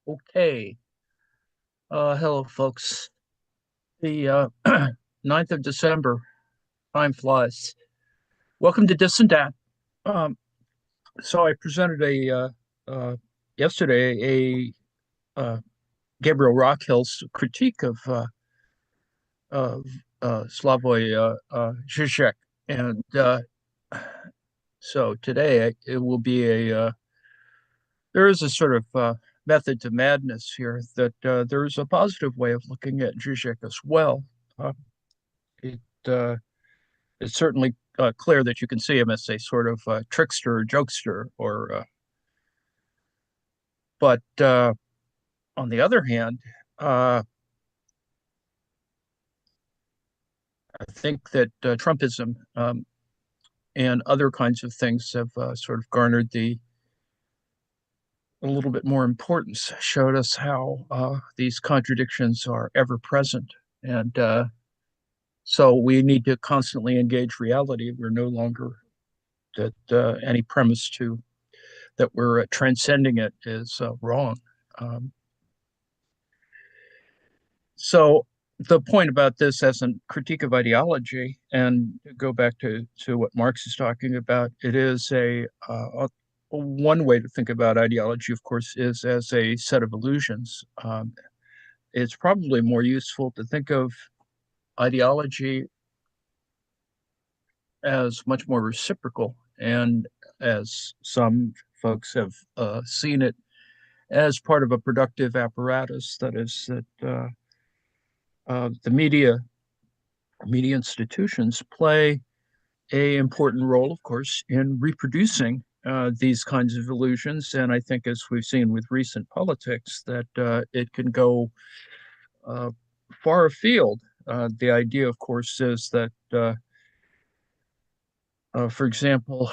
Okay. Hello, folks. The 9th of December, time flies. Welcome to This and Dat. Um, so I presented yesterday a Gabriel Rockhill's critique of Slavoj Žižek, and so today it will be there is a sort of method to madness here that there is a positive way of looking at Žižek as well. Uh, it uh, it's certainly clear that you can see him as a sort of trickster, jokester, or but on the other hand, uh, I think that Trumpism and other kinds of things have sort of garnered the a little bit more importance, showed us how these contradictions are ever present, and so we need to constantly engage reality. We're no longer that any premise to that we're transcending it is wrong. Um, so the point about this as a critique of ideology, and go back to what Marx is talking about, it is one way to think about ideology, of course, is as a set of illusions. It's probably more useful to think of ideology as much more reciprocal, and as some folks have seen it, as part of a productive apparatus. That is, that the media institutions play a important role, of course, in reproducing these kinds of illusions. And I think, as we've seen with recent politics, that it can go uh, far afield. The idea, of course, is that, for example,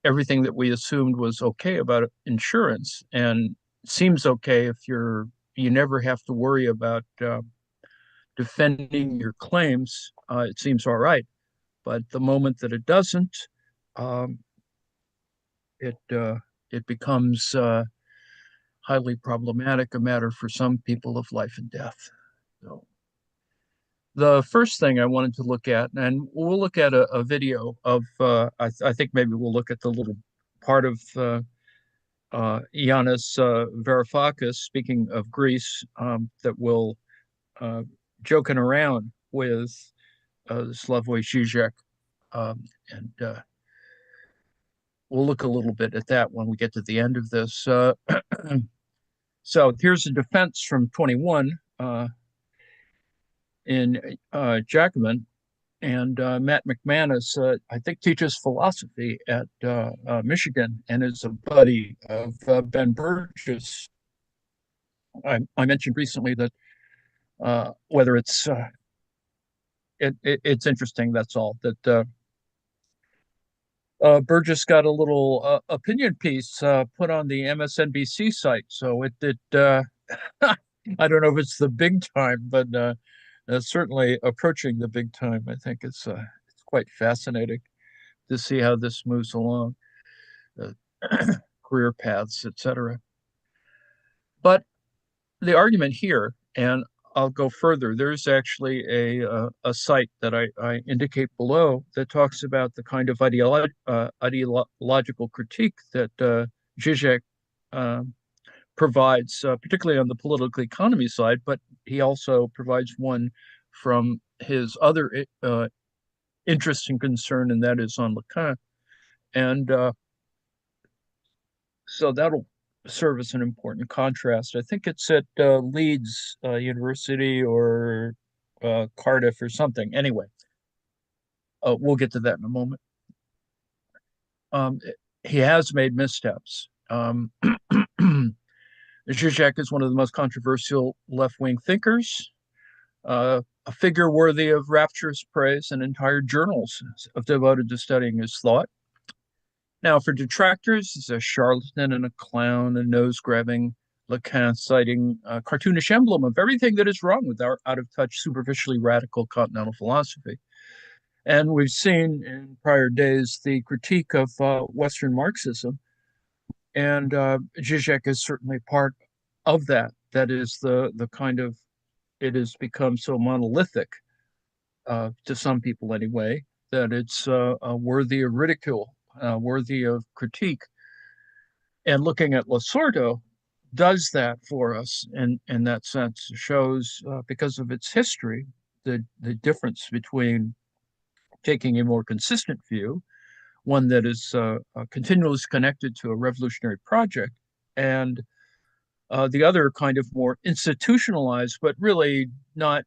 everything that we assumed was okay about insurance and seems okay if you never have to worry about defending your claims. It seems all right, but the moment that it doesn't, um, it becomes highly problematic, a matter for some people of life and death. So the first thing I wanted to look at, and we'll look at a video of, I think maybe we'll look at the little part of Yanis Varoufakis, speaking of Greece, that will uh, joking around with Slavoj Žižek, and we'll look a little bit at that when we get to the end of this. So here's a defense from 21 in Jacobin, and Matt McManus, I think, teaches philosophy at Michigan and is a buddy of Ben Burgess. I mentioned recently that whether it's interesting. That's all that Burgess got a little opinion piece put on the MSNBC site. So it I don't know if it's the big time, but certainly approaching the big time. I think it's quite fascinating to see how this moves along, uh, career paths, etc. But the argument here, and I'll go further. There's actually a site that I indicate below that talks about the kind of ideological critique that Žižek uh, provides, particularly on the political economy side, but he also provides one from his other interest and concern, and that is on Lacan. And so that'll serve as an important contrast. I think it's at Leeds University or Cardiff or something. Anyway, we'll get to that in a moment. Um, he has made missteps. Zizek is one of the most controversial left-wing thinkers, a figure worthy of rapturous praise, and entire journals have devoted to studying his thought. Now, for detractors, he's a charlatan and a clown, a nose-grabbing, Lacan-citing cartoonish emblem of everything that is wrong with our out-of-touch, superficially radical continental philosophy. And we've seen in prior days the critique of Western Marxism, and Zizek is certainly part of that. That is the kind of it has become so monolithic to some people anyway that it's worthy of ridicule, worthy of critique. And looking at Lasordo does that for us in that sense. It shows because of its history the difference between taking a more consistent view, one that is continuously connected to a revolutionary project, and the other kind of more institutionalized, but really not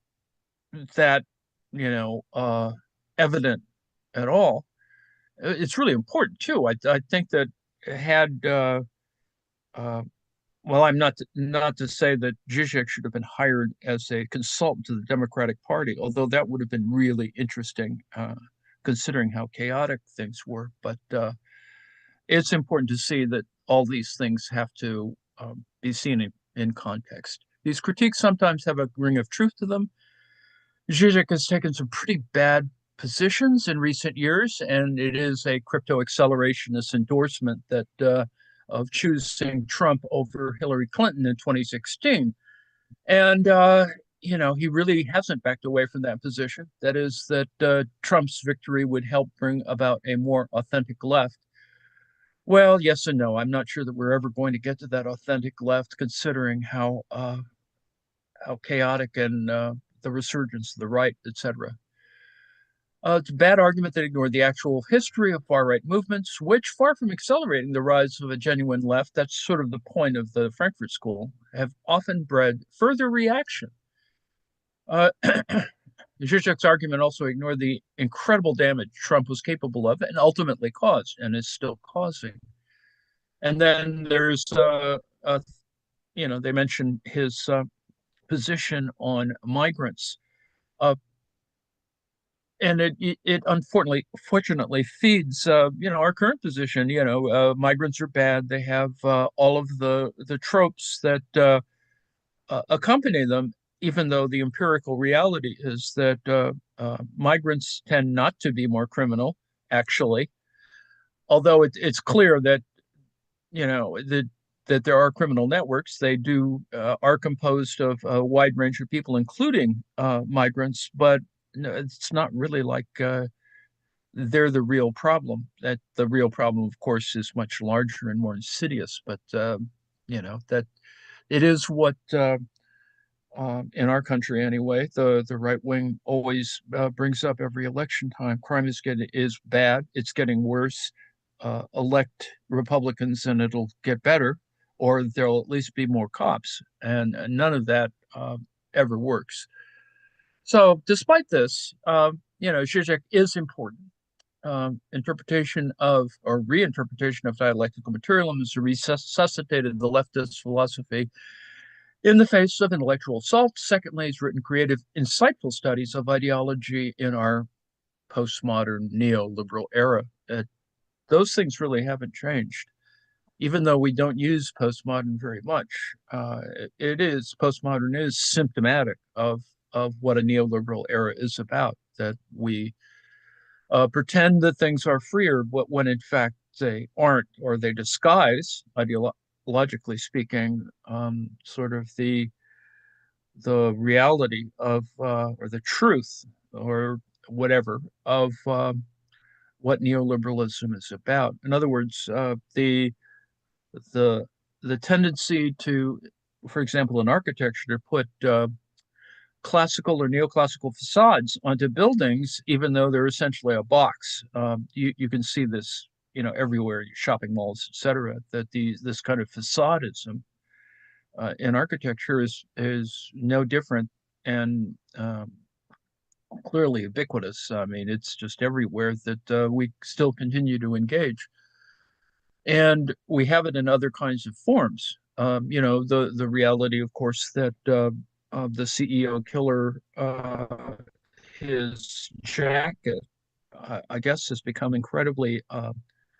that evident at all. It's really important too. I think that had uh, well, I'm not to say that Žižek should have been hired as a consultant to the Democratic Party, although that would have been really interesting, considering how chaotic things were. But it's important to see that all these things have to be seen in context. These critiques sometimes have a ring of truth to them. Žižek has taken some pretty bad positions in recent years, and it is a crypto accelerationist endorsement that of choosing Trump over Hillary Clinton in 2016. And he really hasn't backed away from that position. That is that Trump's victory would help bring about a more authentic left. Well, yes and no. I'm not sure that we're ever going to get to that authentic left, considering how chaotic and the resurgence of the right, etc. It's a bad argument that ignored the actual history of far right movements, which, far from accelerating the rise of a genuine left, that's sort of the point of the Frankfurt School, have often bred further reaction. Zizek's argument also ignored the incredible damage Trump was capable of and ultimately caused and is still causing. And then there's, they mentioned his position on migrants. And it unfortunately feeds our current position. Migrants are bad. They have all of the tropes that accompany them, even though the empirical reality is that migrants tend not to be more criminal, actually. Although it's clear that that there are criminal networks. They are composed of a wide range of people, including migrants, but no, it's not really like they're the real problem. That the real problem, of course, is much larger and more insidious. But that it is what in our country anyway, the right wing always brings up every election time. Crime is bad. It's getting worse. Elect Republicans and it'll get better, or there'll at least be more cops. And none of that ever works. So, despite this, Žižek is important. Interpretation of or reinterpretation of dialectical materialism has resuscitated the leftist philosophy in the face of intellectual assault. Secondly, he's written creative, insightful studies of ideology in our postmodern neoliberal era. Those things really haven't changed, even though we don't use postmodern very much. Postmodern is symptomatic of what a neoliberal era is about. That we pretend that things are freer, but when in fact they aren't, or they disguise, ideologically speaking, sort of the reality of or the truth or whatever of what neoliberalism is about. In other words, the the tendency to, for example, in architecture, to put classical or neoclassical facades onto buildings, even though they're essentially a box. You can see this, everywhere, shopping malls, etc. That this kind of facadism in architecture is no different and clearly ubiquitous. I mean, it's just everywhere that we still continue to engage, and we have it in other kinds of forms. The reality, of course, that the CEO killer, his jacket, I guess, has become incredibly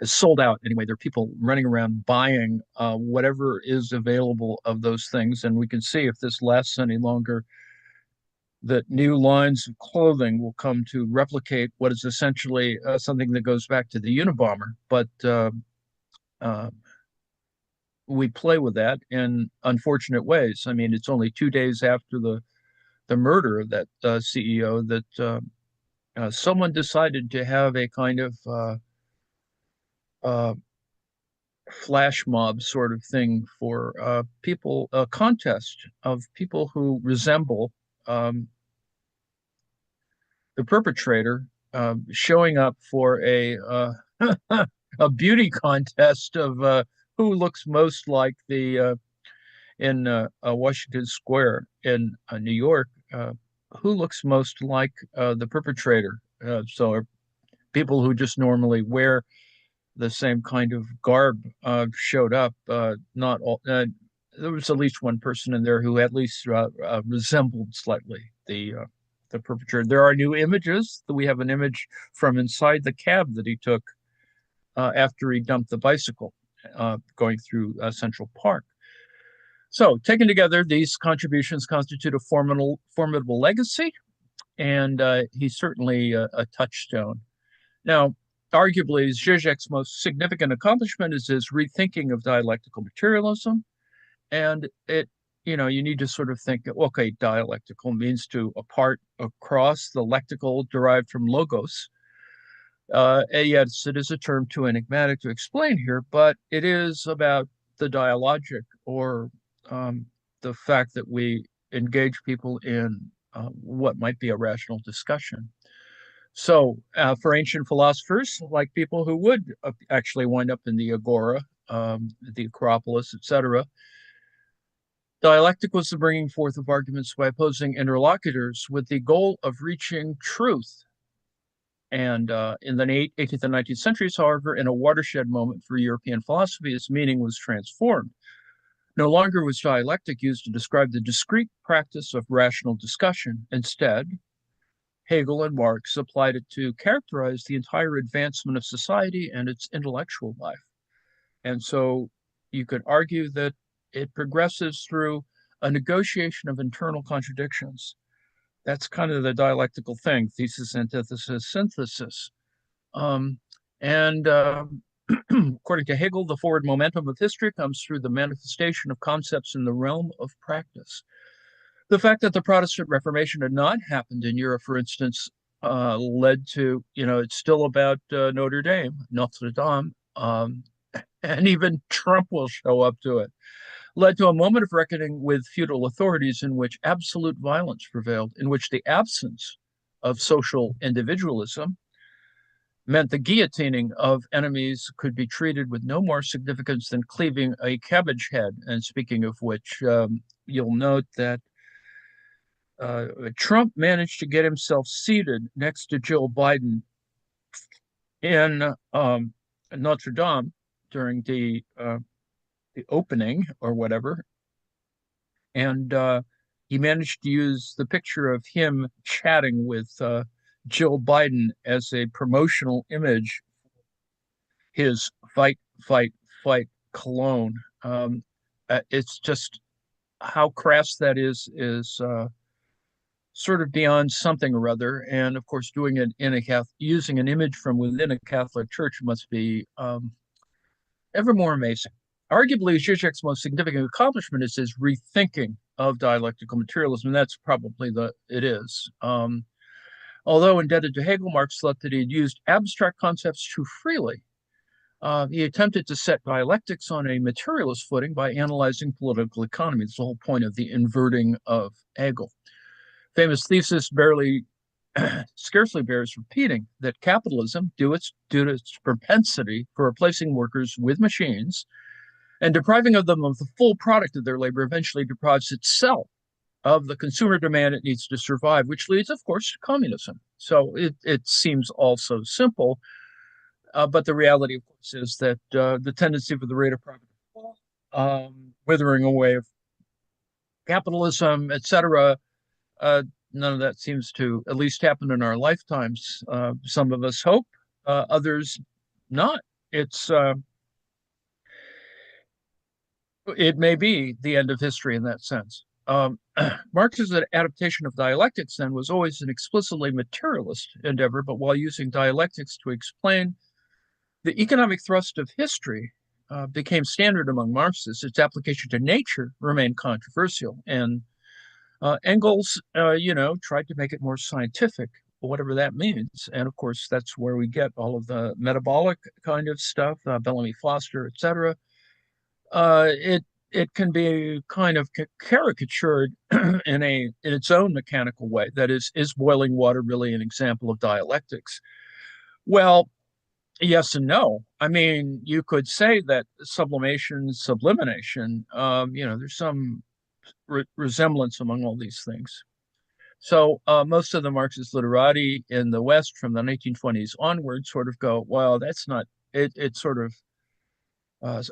is sold out anyway. There are people running around buying whatever is available of those things, and we can see if this lasts any longer, that new lines of clothing will come to replicate what is essentially something that goes back to the Unabomber, but uh, we play with that in unfortunate ways. I mean, it's only 2 days after the murder of that CEO that someone decided to have a kind of uh, flash mob sort of thing for people, a contest of people who resemble um, the perpetrator showing up for a beauty contest of who looks most like the in Washington Square in New York, who looks most like the perpetrator. So people who just normally wear the same kind of garb showed up. Not all. There was at least one person in there who at least resembled slightly the perpetrator. There are new images. We have an image from inside the cab that he took after he dumped the bicycle going through Central Park. So, taken together, these contributions constitute a formidable legacy, and he's certainly a touchstone. Now, arguably, Žižek's most significant accomplishment is his rethinking of dialectical materialism. And you need to sort of think, okay, dialectical means to apart across the lectical derived from logos. Yes, it is a term too enigmatic to explain here, but it is about the dialogic or the fact that we engage people in what might be a rational discussion. So, for ancient philosophers, like people who would actually wind up in the Agora, the Acropolis, etc., dialectic was the bringing forth of arguments by opposing interlocutors with the goal of reaching truth. And in the 18th and 19th centuries, however, in a watershed moment for European philosophy, its meaning was transformed. No longer was dialectic used to describe the discrete practice of rational discussion. Instead, Hegel and Marx applied it to characterize the entire advancement of society and its intellectual life. And so you could argue that it progresses through a negotiation of internal contradictions. That's kind of the dialectical thing, thesis, antithesis, synthesis. And according to Hegel, the forward momentum of history comes through the manifestation of concepts in the realm of practice. The fact that the Protestant Reformation had not happened in Europe, for instance, led to, it's still about Notre Dame, Notre Dame, and even Trump will show up to it, led to a moment of reckoning with feudal authorities in which absolute violence prevailed, in which the absence of social individualism meant the guillotining of enemies could be treated with no more significance than cleaving a cabbage head. And speaking of which, you'll note that Trump managed to get himself seated next to Joe Biden in Notre Dame during the opening or whatever, and he managed to use the picture of him chatting with Joe Biden as a promotional image. His fight, fight, fight cologne. It's just how crass that is sort of beyond something or other. And of course, doing it in using an image from within a Catholic church must be ever more amazing. Arguably, Žižek's most significant accomplishment is his rethinking of dialectical materialism. And that's probably it is. Although indebted to Hegel, Marx thought that he had used abstract concepts too freely. He attempted to set dialectics on a materialist footing by analyzing political economy. It's the whole point of the inverting of Hegel. Famous thesis scarcely bears repeating that capitalism, due to its propensity for replacing workers with machines and depriving them of the full product of their labor, eventually deprives itself of the consumer demand it needs to survive, which leads, of course, to communism. So it seems all so simple, but the reality, of course, is that the tendency for the rate of profit to fall, withering away of capitalism, etc., none of that seems to at least happen in our lifetimes. Some of us hope, others not. It may be the end of history in that sense. Marx's adaptation of dialectics then was always an explicitly materialist endeavor, but while using dialectics to explain the economic thrust of history, became standard among Marxists, its application to nature remained controversial. And Engels, tried to make it more scientific, whatever that means. And of course, that's where we get all of the metabolic kind of stuff, Bellamy Foster, etc. It can be kind of caricatured in its own mechanical way. That is boiling water really an example of dialectics? Well, yes and no. I mean, you could say that sublimation, sublimation, there's some resemblance among all these things. So most of the Marxist literati in the West from the 1920s onward sort of go, well, that's not, it's sort of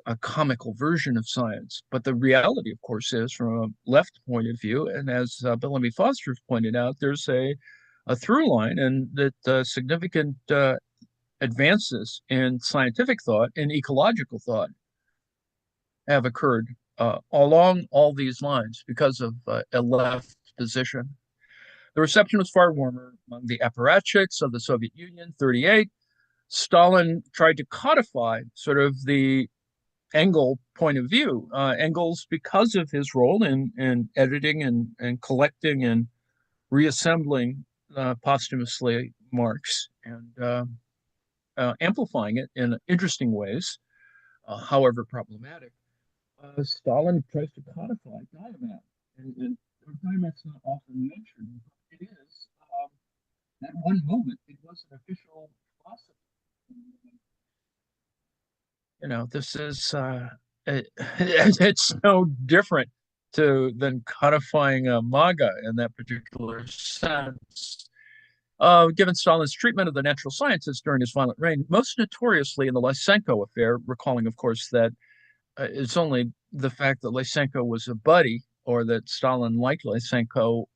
a comical version of science. But the reality, of course, is from a left point of view, and as Bellamy Foster pointed out, there's a through line, and that significant advances in scientific thought and ecological thought have occurred along all these lines because of a left position. The reception was far warmer among the apparatchiks of the Soviet Union. 38, Stalin tried to codify sort of the Engel point of view. Engels, because of his role in editing and collecting and reassembling posthumously Marx and amplifying it in interesting ways, however problematic, Stalin tries to codify diamat. And diamat's not often mentioned, but it is. At one moment, it was an official philosophy. This is it's no different than codifying a MAGA in that particular sense. Given Stalin's treatment of the natural sciences during his violent reign, most notoriously in the Lysenko affair, recalling, of course, that it's only the fact that Lysenko was a buddy or that Stalin liked Lysenko,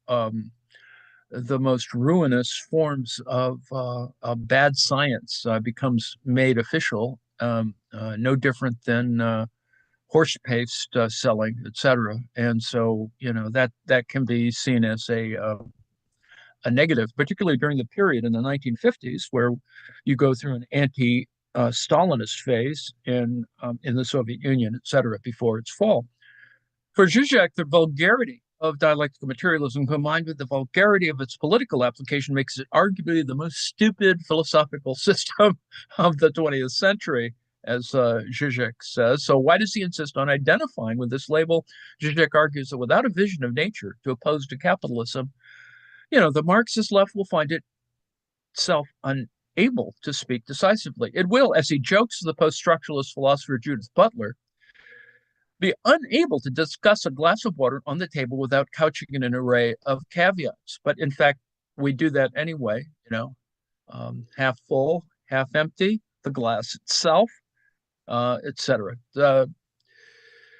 the most ruinous forms of bad science becomes made official, no different than horse paste selling, etc. And so, that can be seen as a negative, particularly during the period in the 1950s where you go through an anti-Stalinist phase in the Soviet Union, etc., before its fall. For Žižek, the vulgarity of dialectical materialism combined with the vulgarity of its political application makes it arguably the most stupid philosophical system of the 20th century, as Žižek says. So why does he insist on identifying with this label? Žižek argues that without a vision of nature to oppose to capitalism, the Marxist left will find itself unable to speak decisively. It will, as he jokes to the post-structuralist philosopher Judith Butler, be unable to discuss a glass of water on the table without couching in an array of caveats. But in fact, we do that anyway, half full, half empty, the glass itself, etc.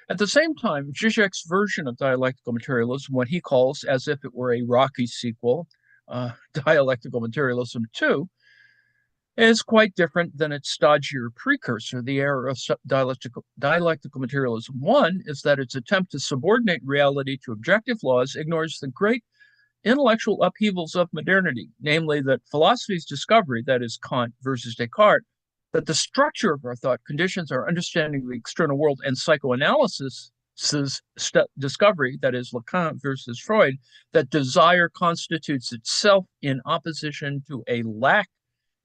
At the same time, Žižek's version of dialectical materialism, what he calls as if it were a Rocky sequel, Dialectical Materialism 2, is quite different than its stodgier precursor. The error of dialectical materialism 1 is that its attempt to subordinate reality to objective laws ignores the great intellectual upheavals of modernity, namely that philosophy's discovery, that is Kant versus Descartes, that the structure of our thought conditions our understanding of the external world, and psychoanalysis discovery, that is Lacan versus Freud, that desire constitutes itself in opposition to a lack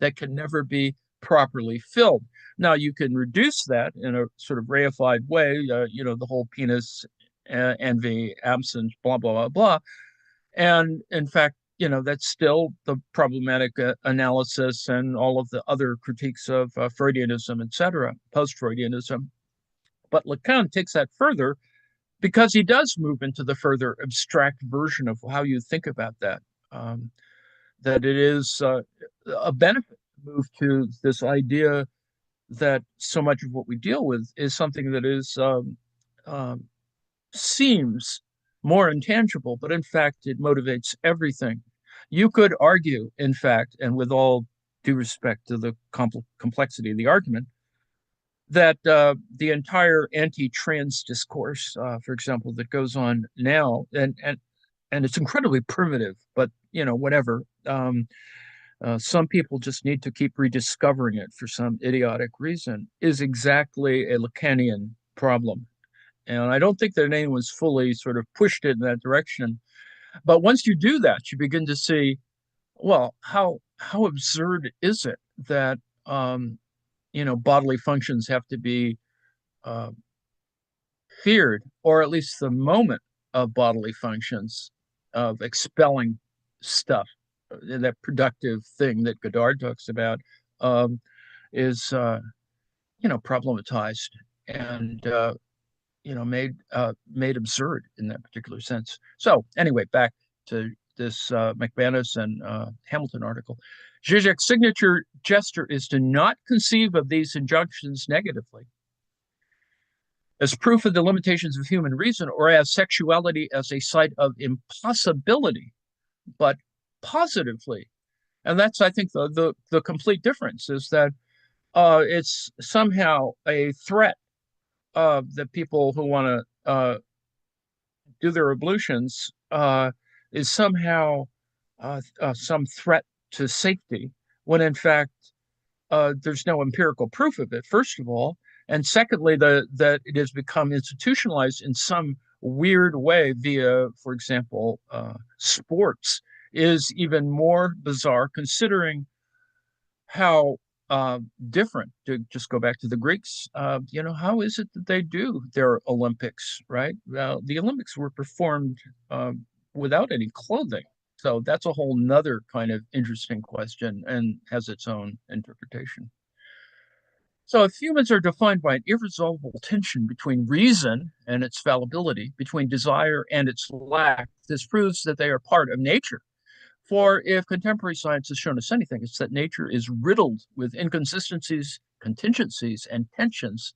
that can never be properly filled. Now, you can reduce that in a sort of reified way, the whole penis, envy, absence, blah, blah, blah, blah. And in fact, that's still the problematic analysis and all of the other critiques of Freudianism, etc., post-Freudianism. But Lacan takes that further because he does move into the further abstract version of how you think about that. That it is a benefit to move to this idea that so much of what we deal with is something that is seems more intangible, but in fact, it motivates everything. You could argue, in fact, and with all due respect to the complexity of the argument, that the entire anti-trans discourse, for example, that goes on now, and it's incredibly primitive, but whatever. some people just need to keep rediscovering it for some idiotic reason, is exactly a Lacanian problem. And I don't think that anyone's fully sort of pushed it in that direction. But once you do that, you begin to see, well, how absurd is it that bodily functions have to be uh, feared, or at least the moment of bodily functions of expelling stuff, that productive thing that Godard talks about, um, is problematized and made absurd in that particular sense. So anyway, back to this McManus and Hamilton article. Žižek's signature gesture is to not conceive of these injunctions negatively as proof of the limitations of human reason or as sexuality as a site of impossibility, but positively. And that's, I think, the complete difference is that it's somehow a threat that people who want to do their ablutions is somehow some threat to safety, when in fact there's no empirical proof of it, first of all. And secondly, that it has become institutionalized in some weird way via, for example, sports, is even more bizarre considering how different, to just go back to the Greeks, how is it that they do their Olympics, right? The Olympics were performed without any clothing. So that's a whole nother kind of interesting question and has its own interpretation. So if humans are defined by an irresolvable tension between reason and its fallibility, between desire and its lack, this proves that they are part of nature. For if contemporary science has shown us anything, it's that nature is riddled with inconsistencies, contingencies, and tensions.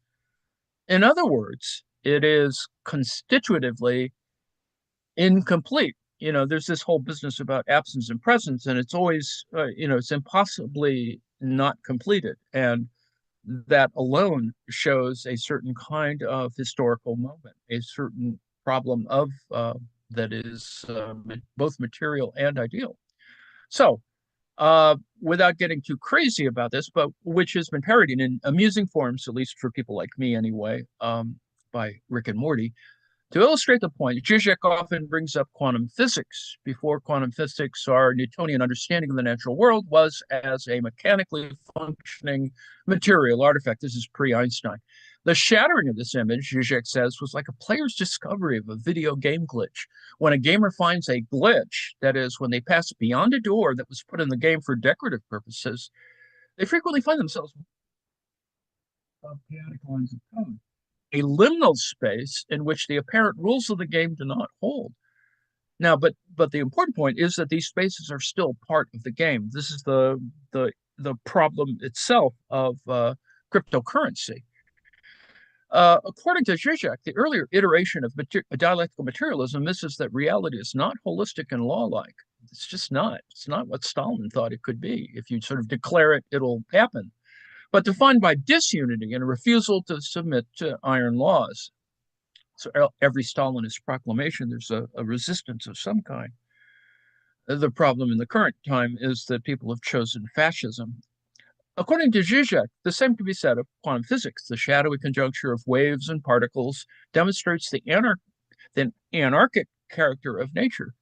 In other words, it is constitutively incomplete. There's this whole business about absence and presence, and it's always, it's impossibly not completed. And that alone shows a certain kind of historical moment, a certain problem of that is both material and ideal. So, without getting too crazy about this, but which has been parodied in amusing forms, at least for people like me anyway, by Rick and Morty. To illustrate the point, Žižek often brings up quantum physics. Before quantum physics, our Newtonian understanding of the natural world was as a mechanically functioning material artifact. This is pre-Einstein. The shattering of this image, Žižek says, was like a player's discovery of a video game glitch. When a gamer finds a glitch, that is, when they pass beyond a door that was put in the game for decorative purposes, they frequently find themselves chaotic lines of code, a liminal space in which the apparent rules of the game do not hold. Now, but the important point is that these spaces are still part of the game. This is the problem itself of cryptocurrency. According to Žižek, the earlier iteration of dialectical materialism misses that reality is not holistic and law-like. It's just not. It's not what Stalin thought it could be. If you sort of declare it, it'll happen. But defined by disunity and a refusal to submit to iron laws. So every Stalinist proclamation, there's a resistance of some kind. The problem in the current time is that people have chosen fascism. According to Žižek, the same can be said of quantum physics. The shadowy conjuncture of waves and particles demonstrates the anarchic character of nature.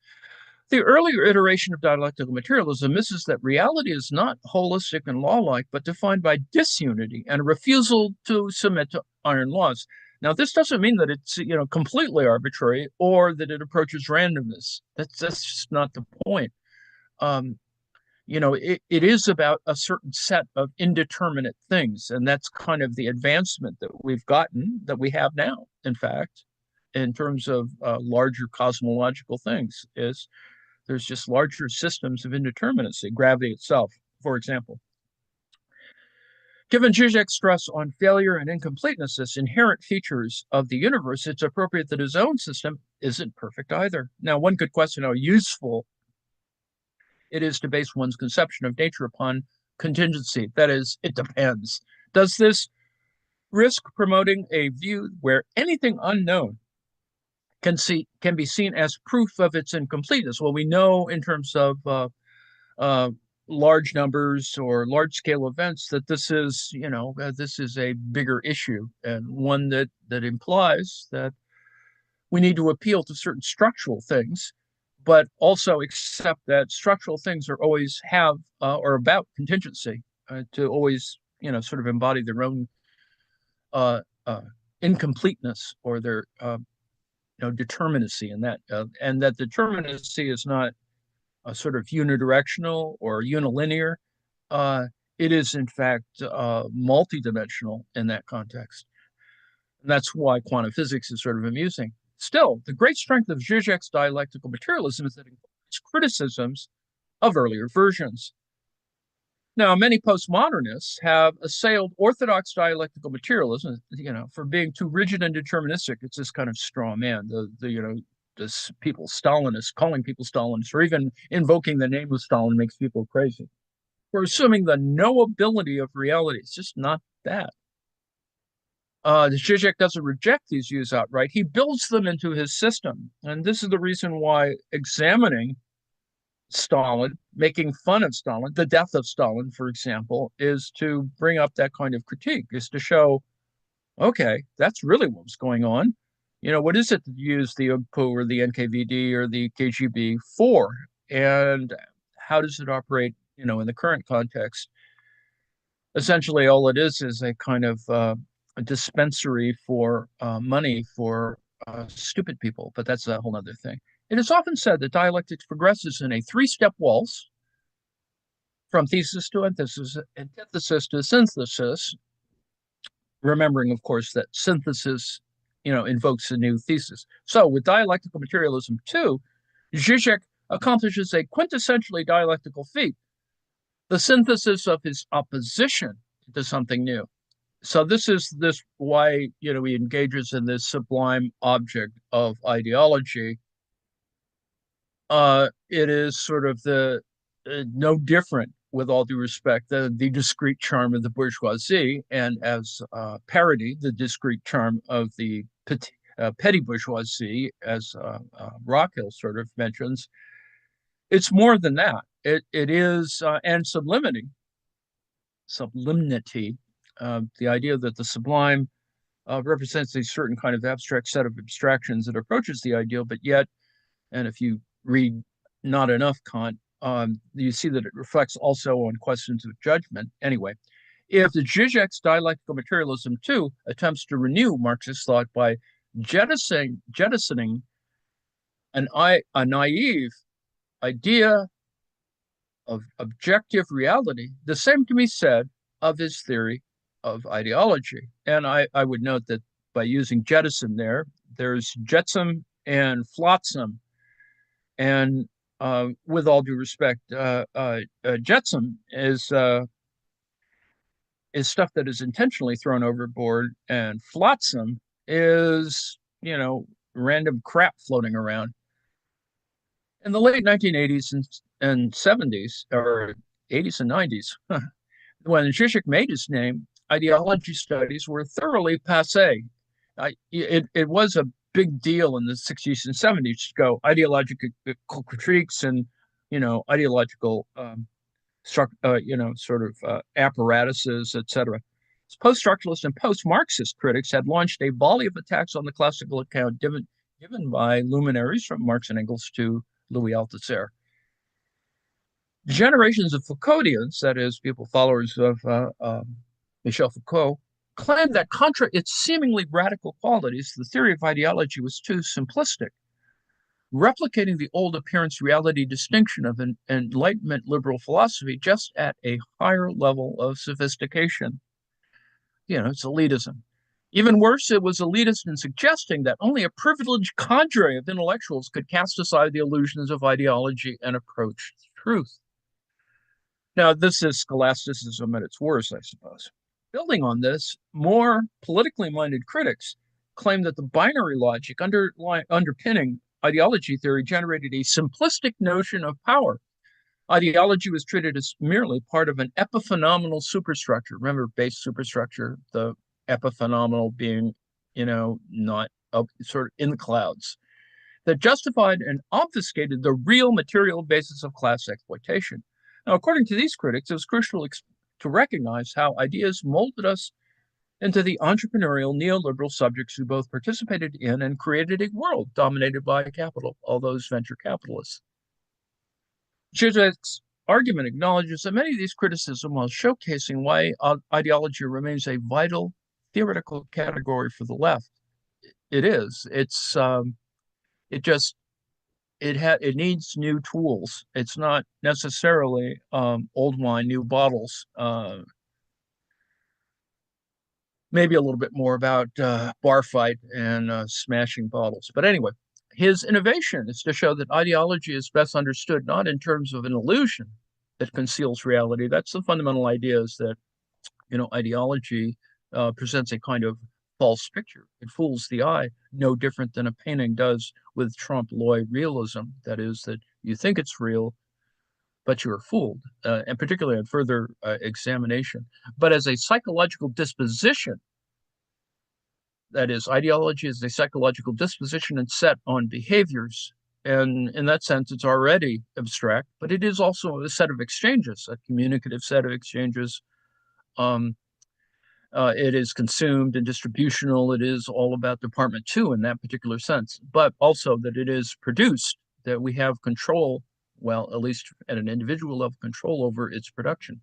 The earlier iteration of dialectical materialism misses that reality is not holistic and law-like, but defined by disunity and a refusal to submit to iron laws. Now, this doesn't mean that it's completely arbitrary or that it approaches randomness. That's just not the point. It is about a certain set of indeterminate things, and that's kind of the advancement that we've gotten, that we have now, in fact, in terms of larger cosmological things, is there's just larger systems of indeterminacy, gravity itself, for example. Given Žižek's stress on failure and incompleteness as inherent features of the universe, it's appropriate that his own system isn't perfect either. Now, one could question how useful it is to base one's conception of nature upon contingency. That is, it depends. Does this risk promoting a view where anything unknown can be seen as proof of its incompleteness? Well, we know in terms of large numbers or large scale events, that this is a bigger issue, and one that implies that we need to appeal to certain structural things, but also accept that structural things are always have or about contingency, to always sort of embody their own uh, uh, incompleteness, or their determinacy in that, and that determinacy is not a sort of unidirectional or unilinear. Uh, it is in fact multidimensional in that context. And that's why quantum physics is sort of amusing. Still, the great strength of Žižek's dialectical materialism is that it includes criticisms of earlier versions. Now, many postmodernists have assailed orthodox dialectical materialism, for being too rigid and deterministic. It's this kind of straw man, this people Stalinists, calling people Stalinists, or even invoking the name of Stalin makes people crazy. We're assuming the knowability of reality. It's just not that. Žižek doesn't reject these views outright. He builds them into his system. And this is the reason why examining Stalin, making fun of Stalin, the death of Stalin, for example, is to bring up that kind of critique, is to show, okay, that's really what was going on. What is it that you use the UGPU or the NKVD or the KGB for? And how does it operate, in the current context? Essentially, all it is a kind of a dispensary for money for stupid people, but that's a whole other thing. It is often said that dialectics progresses in a three-step waltz from thesis to antithesis, antithesis to synthesis, remembering, of course, that synthesis, invokes a new thesis. So with dialectical materialism too, Žižek accomplishes a quintessentially dialectical feat, the synthesis of his opposition to something new. So this is why he engages in this sublime object of ideology. It is sort of the no different, with all due respect, the discrete charm of the bourgeoisie, and as parody, the discrete charm of the petty bourgeoisie, as Rockhill sort of mentions. It's more than that. It is, and sublimity, the idea that the sublime represents a certain kind of abstract set of abstractions that approaches the ideal, but yet, and if you read not enough Kant, you see that it reflects also on questions of judgment. Anyway, if the Žižek's dialectical materialism too attempts to renew Marxist thought by jettisoning a naive idea of objective reality, the same can be said of his theory of ideology. And I would note that by using jettison there's jetsam and flotsam. And with all due respect, jetsam is stuff that is intentionally thrown overboard, and flotsam is, random crap floating around. In the late 1980s and 70s, or 80s and 90s, when Žižek made his name, ideology studies were thoroughly passé. It was a big deal in the 60s and 70s to go ideological critiques and, ideological, apparatuses, etc. Post-structuralist and post-Marxist critics had launched a volley of attacks on the classical account given by luminaries from Marx and Engels to Louis Althusser. Generations of Foucauldians, that is, people followers of Michel Foucault, claimed that contra its seemingly radical qualities, the theory of ideology was too simplistic, replicating the old appearance-reality distinction of an Enlightenment liberal philosophy just at a higher level of sophistication. It's elitism. Even worse, it was elitist in suggesting that only a privileged cadre of intellectuals could cast aside the illusions of ideology and approach truth. Now, this is scholasticism at its worst, I suppose. Building on this, more politically minded critics claim that the binary logic underpinning ideology theory generated a simplistic notion of power. Ideology was treated as merely part of an epiphenomenal superstructure. Remember, base superstructure, the epiphenomenal being, not up, sort of in the clouds, that justified and obfuscated the real material basis of class exploitation. Now, according to these critics, it was crucial to recognize how ideas molded us into the entrepreneurial neoliberal subjects who both participated in and created a world dominated by capital, all those venture capitalists. Žižek's argument acknowledges that many of these criticisms, while showcasing why ideology remains a vital theoretical category for the left, it is. It just it needs new tools. It's not necessarily old wine, new bottles. Maybe a little bit more about bar fight and smashing bottles. But anyway, his innovation is to show that ideology is best understood not in terms of an illusion that conceals reality. That's the fundamental idea, is that, ideology presents a kind of false picture. It fools the eye, no different than a painting does with trompe-l'oeil realism. That is, that you think it's real, but you're fooled, and particularly on further examination. But as a psychological disposition, that is, ideology is a psychological disposition and set on behaviors. And in that sense, it's already abstract, but it is also a set of exchanges, a communicative set of exchanges. It is consumed and distributional. It is all about department two in that particular sense, but also that it is produced, that we have control, well, at least at an individual level, control over its production.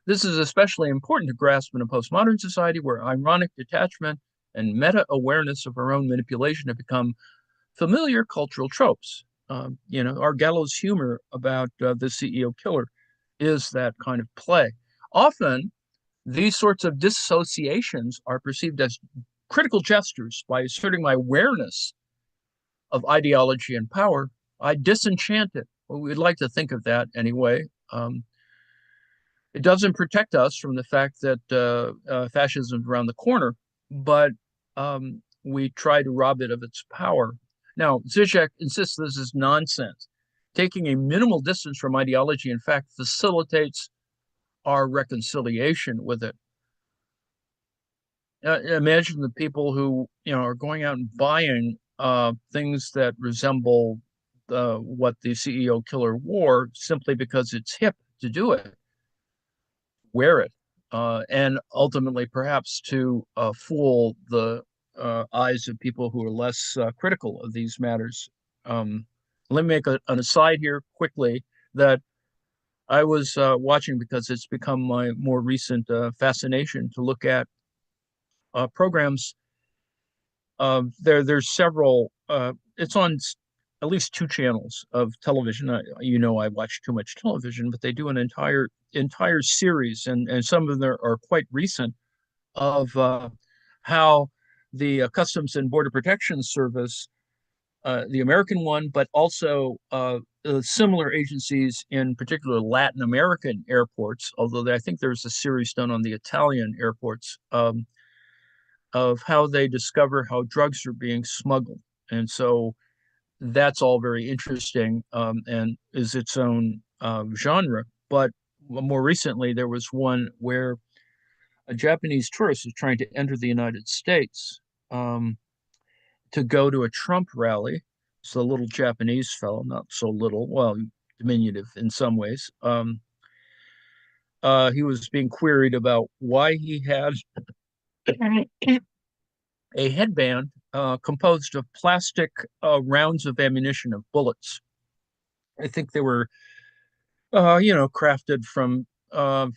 This is especially important to grasp in a postmodern society where ironic detachment and meta-awareness of our own manipulation have become familiar cultural tropes. Our gallows humor about the CEO killer is that kind of play. Often, these sorts of dissociations are perceived as critical gestures. By asserting my awareness of ideology and power, I disenchant it. Well, we'd like to think of that anyway. It doesn't protect us from the fact that fascism is around the corner, but we try to rob it of its power. Now, Žižek insists this is nonsense. Taking a minimal distance from ideology, in fact, facilitates our reconciliation with it. Imagine the people who are going out and buying things that resemble what the CEO killer wore simply because it's hip to do it. Wear it, and ultimately perhaps to fool the eyes of people who are less critical of these matters. Let me make an aside here quickly that I was watching, because it's become my more recent fascination to look at programs. There's several. It's on at least two channels of television. I watch too much television, but they do an entire series, and some of them are quite recent, of how the Customs and Border Protection Service, the American one, but also similar agencies in particular Latin American airports, although I think there's a series done on the Italian airports, of how they discover how drugs are being smuggled. And so that's all very interesting, and is its own genre. But more recently, there was one where a Japanese tourist was trying to enter the United States to go to a Trump rally. So a little Japanese fellow, not so little, well, diminutive in some ways. He was being queried about why he had a headband composed of plastic rounds of ammunition, of bullets. I think they were, crafted from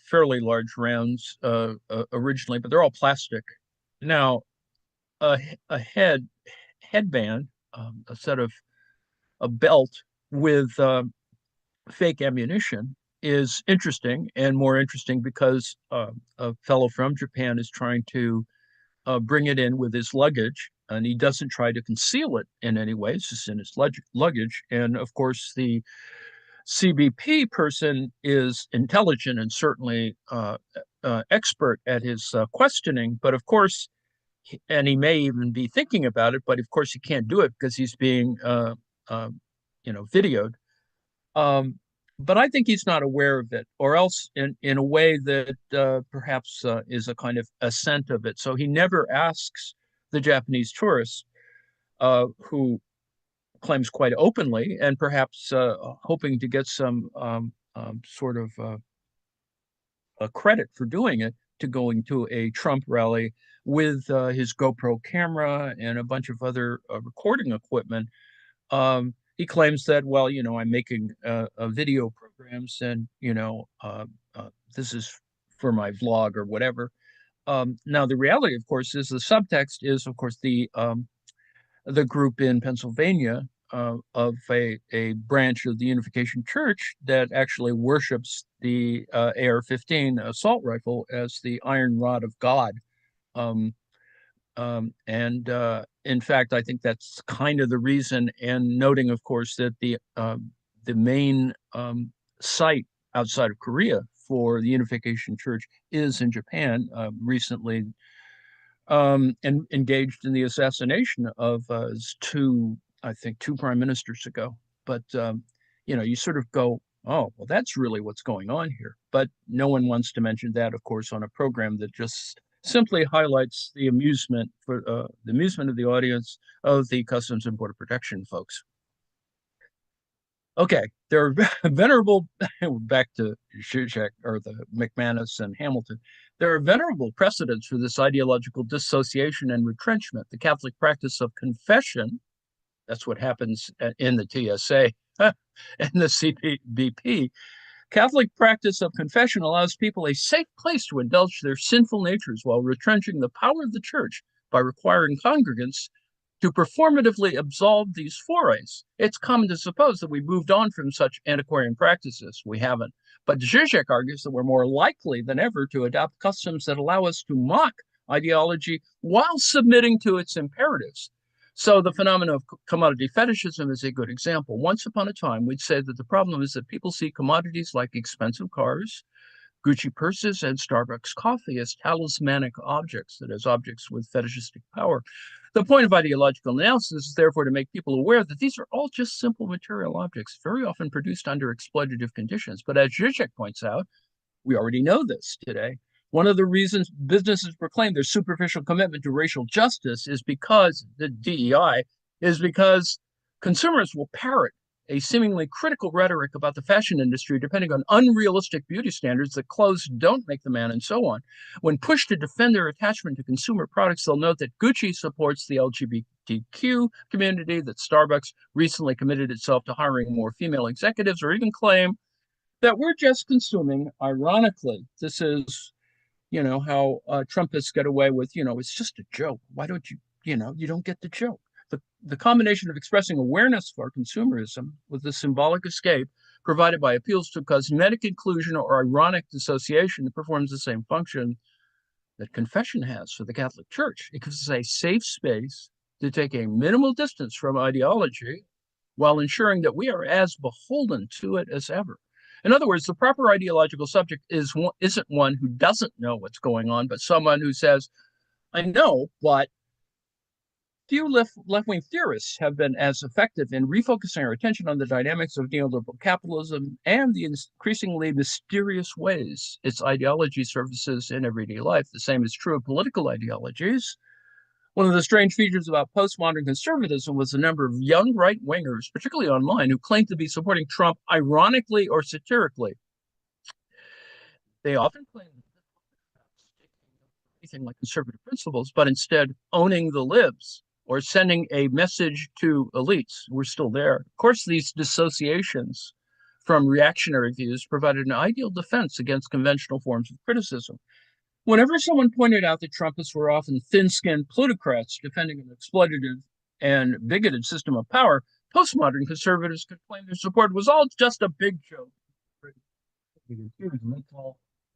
fairly large rounds originally, but they're all plastic. Now, a headband, a set of a belt with fake ammunition is interesting, and more interesting because a fellow from Japan is trying to bring it in with his luggage, and he doesn't try to conceal it in any way. It's just in his luggage. And of course, the CBP person is intelligent and certainly expert at his questioning, but of course, and he may even be thinking about it, but of course he can't do it because he's being videoed. But I think he's not aware of it, or else in a way that perhaps is a kind of assent of it. So he never asks the Japanese tourist, who claims quite openly, and perhaps hoping to get some sort of a credit for doing it, to going to a Trump rally with his GoPro camera and a bunch of other recording equipment. He claims that, well, I'm making video programs, and this is for my vlog or whatever. Now, the reality, of course, is the subtext is, of course, the group in Pennsylvania of a branch of the Unification Church that actually worships the AR-15 assault rifle as the iron rod of God. Um, and in fact, I think that's kind of the reason. And noting, of course, that the main site outside of Korea for the Unification Church is in Japan. Recently, and engaged in the assassination of I think, two prime ministers ago. But you sort of go, oh, well, that's really what's going on here. But no one wants to mention that, of course, on a program that just simply highlights the amusement of the audience of the Customs and Border Protection folks. Okay, there are venerable, back to Žižek or the McManus and Hamilton. There are venerable precedents for this ideological dissociation and retrenchment. The Catholic practice of confession, that's what happens in the TSA and the CBP. Catholic practice of confession allows people a safe place to indulge their sinful natures while retrenching the power of the church by requiring congregants to performatively absolve these forays. It's common to suppose that we moved on from such antiquarian practices. We haven't. But Žižek argues that we're more likely than ever to adopt customs that allow us to mock ideology while submitting to its imperatives. So the phenomenon of commodity fetishism is a good example. Once upon a time, we'd say that the problem is that people see commodities like expensive cars, Gucci purses, and Starbucks coffee as talismanic objects, that is, objects with fetishistic power. The point of ideological analysis is therefore to make people aware that these are all just simple material objects, very often produced under exploitative conditions. But as Žižek points out, we already know this today. One of the reasons businesses proclaim their superficial commitment to racial justice is because the DEI is because consumers will parrot a seemingly critical rhetoric about the fashion industry, depending on unrealistic beauty standards that clothes don't make the man, and so on. When pushed to defend their attachment to consumer products, they'll note that Gucci supports the LGBTQ community, that Starbucks recently committed itself to hiring more female executives, or even claim that we're just consuming ironically. This is, how Trumpists get away with, it's just a joke. Why don't you don't get the joke. The combination of expressing awareness of our consumerism with the symbolic escape provided by appeals to cosmetic inclusion or ironic dissociation performs the same function that confession has for the Catholic Church. It gives us a safe space to take a minimal distance from ideology while ensuring that we are as beholden to it as ever. In other words, the proper ideological subject isn't one who doesn't know what's going on, but someone who says, I know, but few left-wing theorists have been as effective in refocusing our attention on the dynamics of neoliberal capitalism and the increasingly mysterious ways its ideology surfaces in everyday life. The same is true of political ideologies. One of the strange features about postmodern conservatism was the number of young right-wingers, particularly online, who claimed to be supporting Trump ironically or satirically. They often claim anything like conservative principles, but instead owning the libs or sending a message to elites. We're still there. Of course, these dissociations from reactionary views provided an ideal defense against conventional forms of criticism. Whenever someone pointed out that Trumpists were often thin-skinned plutocrats defending an exploitative and bigoted system of power, postmodern conservatives could claim their support was all just a big joke.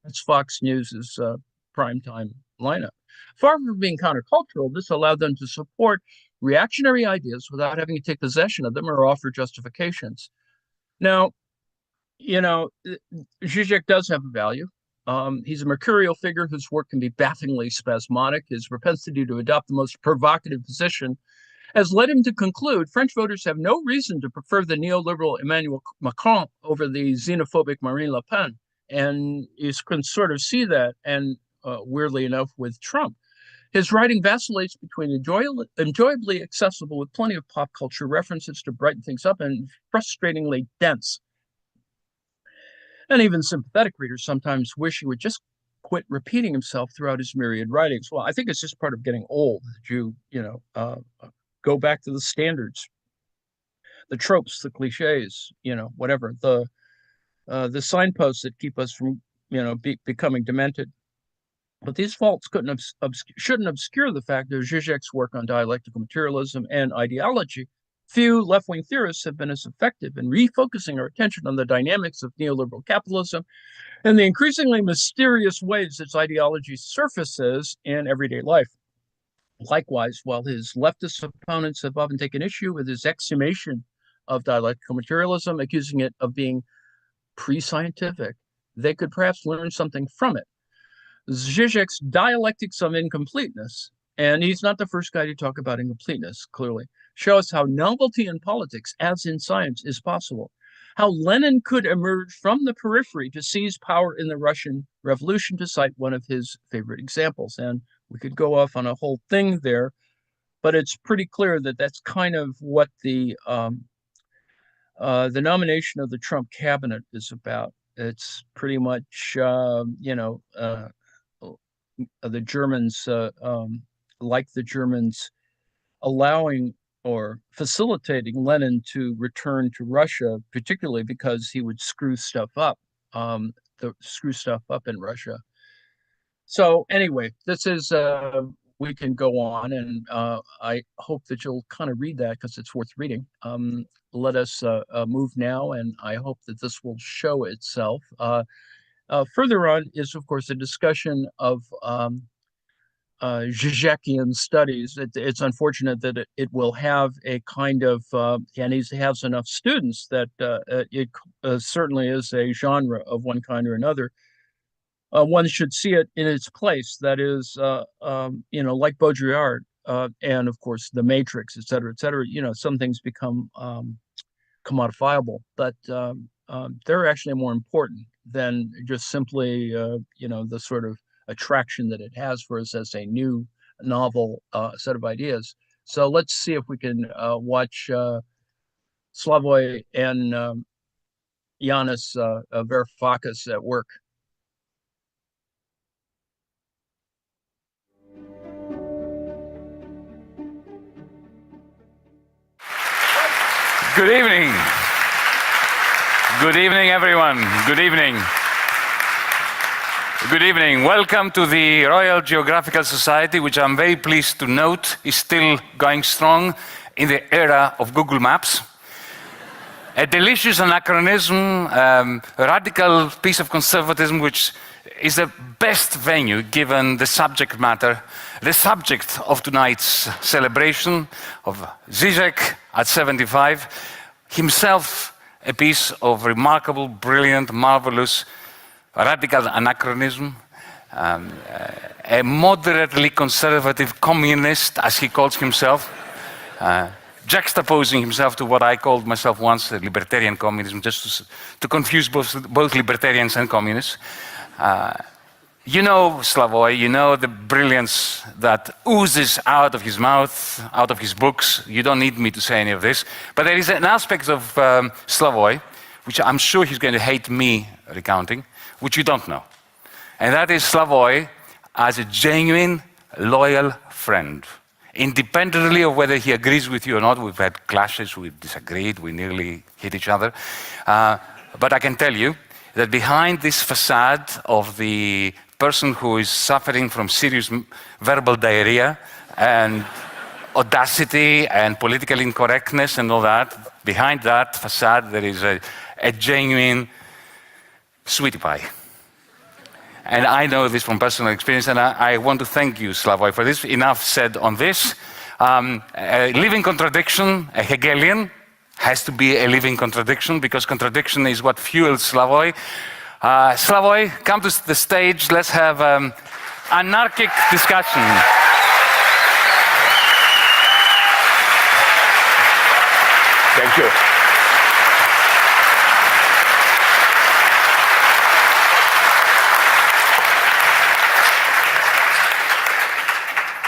That's Fox News's primetime lineup. Far from being countercultural, this allowed them to support reactionary ideas without having to take possession of them or offer justifications. Now, Žižek does have a value. He's a mercurial figure whose work can be bafflingly spasmodic. His propensity to adopt the most provocative position has led him to conclude French voters have no reason to prefer the neoliberal Emmanuel Macron over the xenophobic Marine Le Pen. And you can sort of see that, and weirdly enough, with Trump. His writing vacillates between enjoyably accessible with plenty of pop culture references to brighten things up and frustratingly dense. And even sympathetic readers sometimes wish he would just quit repeating himself throughout his myriad writings. Well, I think it's just part of getting old that go back to the standards, the tropes, the cliches, whatever, the signposts that keep us from, becoming demented. But these faults shouldn't obscure the fact that Žižek's work on dialectical materialism and ideology. Few left-wing theorists have been as effective in refocusing our attention on the dynamics of neoliberal capitalism and the increasingly mysterious ways its ideology surfaces in everyday life. Likewise, while his leftist opponents have often taken issue with his exhumation of dialectical materialism, accusing it of being pre-scientific, they could perhaps learn something from it. Žižek's dialectics of incompleteness, and he's not the first guy to talk about incompleteness, clearly, show us how novelty in politics, as in science, is possible. How Lenin could emerge from the periphery to seize power in the Russian Revolution, to cite one of his favorite examples. And we could go off on a whole thing there, but it's pretty clear that that's kind of what the nomination of the Trump cabinet is about. It's pretty much, the Germans, like the Germans, allowing or facilitating Lenin to return to Russia, particularly because he would screw stuff up in Russia. So anyway, this is, we can go on, and I hope that you'll kind of read that because it's worth reading. Let us move now, and I hope that this will show itself. Further on is, of course, a discussion of Žižekian studies. It's unfortunate that it will have a kind of, and he has enough students that it certainly is a genre of one kind or another. One should see it in its place. That is, like Baudrillard, and of course, The Matrix, et cetera, et cetera. Some things become commodifiable, but they're actually more important than just simply, the sort of attraction that it has for us as a new novel set of ideas. So let's see if we can watch Slavoj and Yanis Varoufakis at work. Good evening. Good evening, everyone. Good evening. Good evening. Welcome to the Royal Geographical Society, which I'm very pleased to note is still going strong in the era of Google Maps. A delicious anachronism, a radical piece of conservatism, which is the best venue given the subject matter, the subject of tonight's celebration of Žižek at 75, himself a piece of remarkable, brilliant, marvelous, radical anachronism, a moderately conservative communist, as he calls himself, juxtaposing himself to what I called myself once, libertarian communism, just to confuse both libertarians and communists. You know Slavoj, you know the brilliance that oozes out of his mouth, out of his books. You don't need me to say any of this. But there is an aspect of Slavoj, which I'm sure he's going to hate me recounting, which you don't know. And that is Slavoj as a genuine, loyal friend. Independently of whether he agrees with you or not, we've had clashes, we've disagreed, we nearly hit each other. But I can tell you that behind this facade of the person who is suffering from serious verbal diarrhea and audacity and political incorrectness and all that, behind that facade there is a genuine sweetie pie. And I know this from personal experience, and I want to thank you, Slavoj, for this. Enough said on this. A living contradiction, a Hegelian, has to be a living contradiction, because contradiction is what fuels Slavoj. Slavoj, come to the stage. Let's have anarchic discussion. Thank you.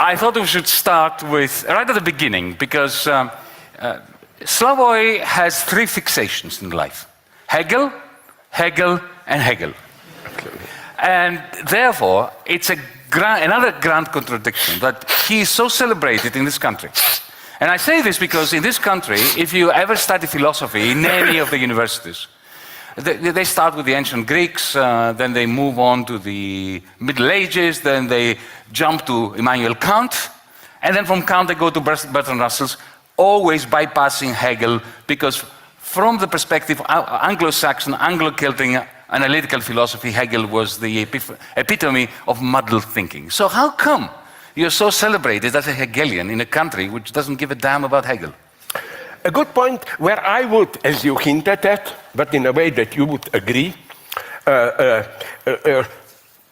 I thought we should start with, right at the beginning, because Slavoj has three fixations in life: Hegel, Hegel, and Hegel. And therefore, it's another grand contradiction that he is so celebrated in this country. And I say this because in this country, if you ever study philosophy in any of the universities, they start with the ancient Greeks, then they move on to the Middle Ages, then they jump to Immanuel Kant, and then from Kant they go to Bertrand Russell's, always bypassing Hegel, because from the perspective of Anglo-Saxon, Anglo-Celtic analytical philosophy, Hegel was the epitome of muddled thinking. So how come you're so celebrated as a Hegelian in a country which doesn't give a damn about Hegel? A good point where I would, as you hinted at, but in a way that you would agree,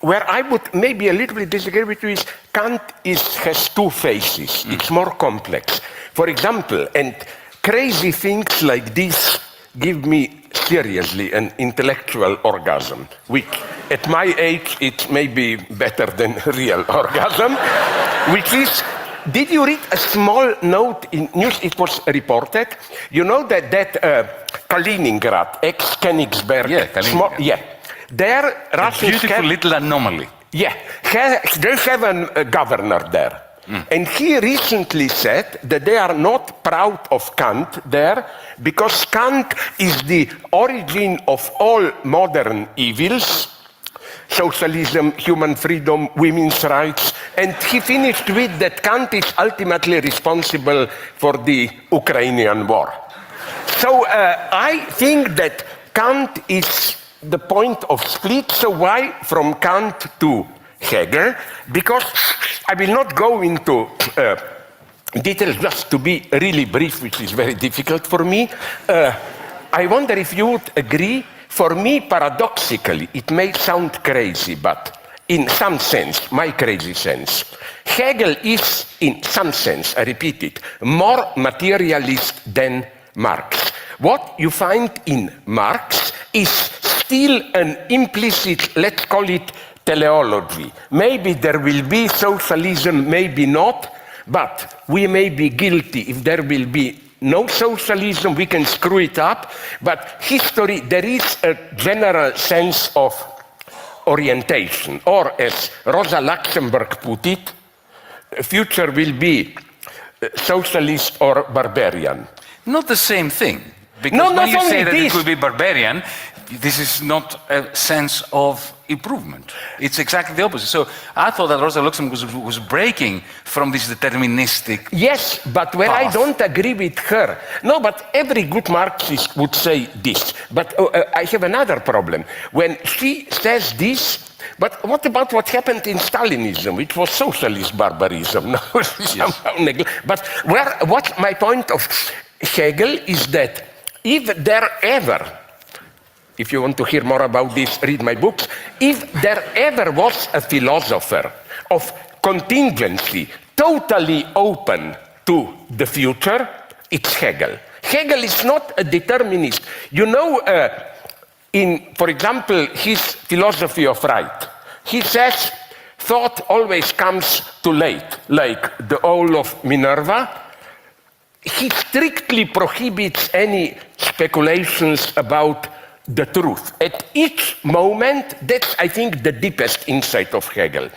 where I would maybe a little bit disagree with you is Kant has two faces. It's more complex. For example, and crazy things like this give me seriously an intellectual orgasm, which at my age it may be better than real orgasm, which is, did you read a small note in news? It was reported. You know that Kaliningrad, ex-Königsberg. Yeah, Kaliningrad. There, Russians beautiful have, little anomaly. Yeah, they have a governor there. And he recently said that they are not proud of Kant there because Kant is the origin of all modern evils, socialism, human freedom, women's rights, and he finished with that Kant is ultimately responsible for the Ukrainian war. So I think that Kant is the point of split, so why from Kant to Hegel? Because I will not go into details, just to be really brief, which is very difficult for me. I wonder if you would agree. For me, paradoxically, it may sound crazy, but in some sense, my crazy sense, Hegel is, in some sense, I repeat it, more materialist than Marx. What you find in Marx is still an implicit, let's call it, teleology. Maybe there will be socialism, maybe not, but we may be guilty if there will be no socialism, we can screw it up, but history, there is a general sense of orientation, or as Rosa Luxemburg put it, the future will be socialist or barbarian. Not the same thing, because when you say that it will be barbarian, this is not a sense of improvement. It's exactly the opposite. So I thought that Rosa Luxemburg was breaking from this deterministic Yes, but where path. I don't agree with her. No, but every good Marxist would say this. But I have another problem. When she says this, but what about what happened in Stalinism, which was socialist barbarism? No, but what my point of Hegel is that if there ever, if you want to hear more about this, read my books. If there ever was a philosopher of contingency, totally open to the future, it's Hegel. Hegel is not a determinist. You know, in, for example, his philosophy of right, he says thought always comes too late, like the owl of Minerva. He strictly prohibits any speculations about the truth. At each moment, that's, I think, the deepest insight of Hegel.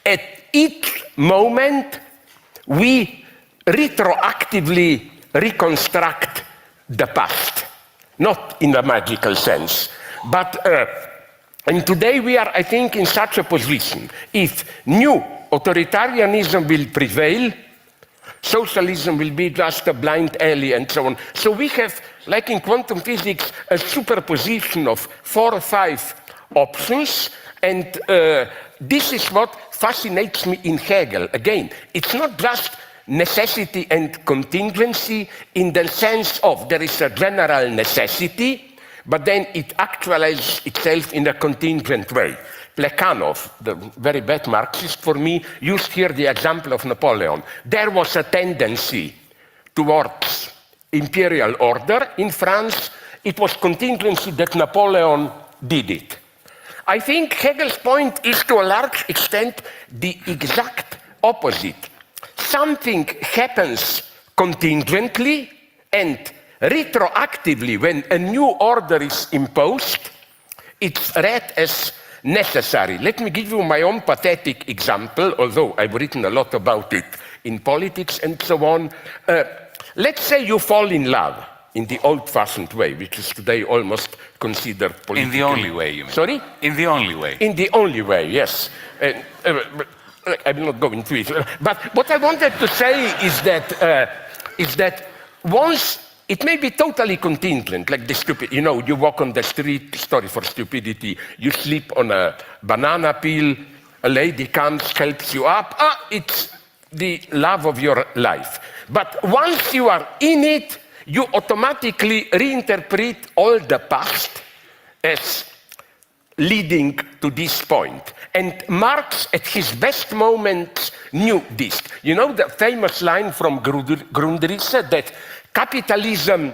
At each moment, we retroactively reconstruct the past. Not in a magical sense, but and today we are, I think, in such a position. If new authoritarianism will prevail, socialism will be just a blind alley and so on. So we have, like in quantum physics, a superposition of 4 or 5 options, and this is what fascinates me in Hegel. Again, it's not just necessity and contingency in the sense of there is a general necessity, but then it actualizes itself in a contingent way. Plekhanov, the very bad Marxist for me, used here the example of Napoleon. There was a tendency towards imperial order in France. It was contingency that Napoleon did it. I think Hegel's point is to a large extent the exact opposite. Something happens contingently and retroactively when a new order is imposed, It's read as necessary. Let me give you my own pathetic example, although I've written a lot about it in politics and so on. Let's say you fall in love in the old-fashioned way, which is today almost considered politically. In the only way, you mean? Sorry? In the only way. In the only way, yes. I will not go into it. But what I wanted to say is that once it may be totally contingent, like the stupid, you know, you walk on the street, sorry for stupidity, you sleep on a banana peel, a lady comes, helps you up, it's the love of your life. But once you are in it, you automatically reinterpret all the past as leading to this point. And Marx, at his best moments, knew this. You know the famous line from Grundrisse that capitalism,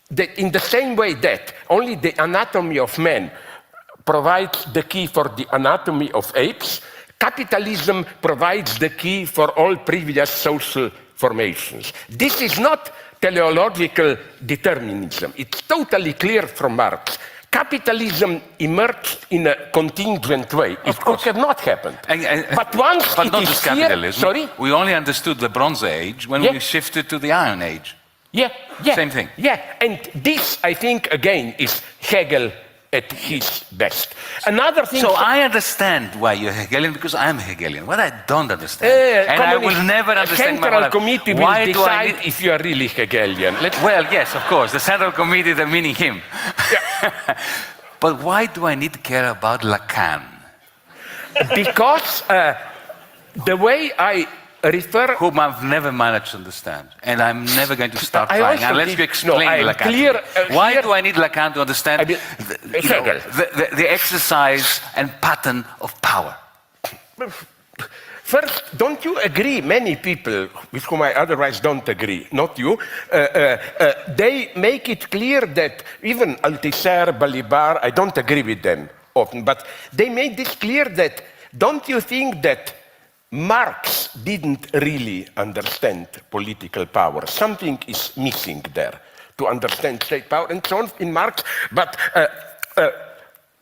that in the same way that only the anatomy of man provides the key for the anatomy of apes, capitalism provides the key for all previous social formations. This is not teleological determinism. It's totally clear from Marx. Capitalism emerged in a contingent way. It could have not happened. But once but it not is just here, capitalism. sorry? We only understood the Bronze Age when we shifted to the Iron Age. Yeah. Same thing. Yeah, and this, I think, again, is Hegel at his best. Another thing... So I understand why you're Hegelian, because I'm Hegelian. What I don't understand, and I will never understand my Central life, Committee will why do decide I if you are really Hegelian. Well, yes, of course, the Central Committee, the meaning him. Yeah. But why do I need to care about Lacan? Because the way I refer... Whom I've never managed to understand, and I'm never going to start I trying also unless did- you explain no, I am Lacan. clear, Why here- do I need Lacan to understand Hegel. the exercise and pattern of power? First, don't you agree, many people with whom I otherwise don't agree, not you, they make it clear that even Althusser, Balibar, I don't agree with them often, but they made this clear that, don't you think that Marx didn't really understand political power? Something is missing there to understand state power and so on in Marx, but...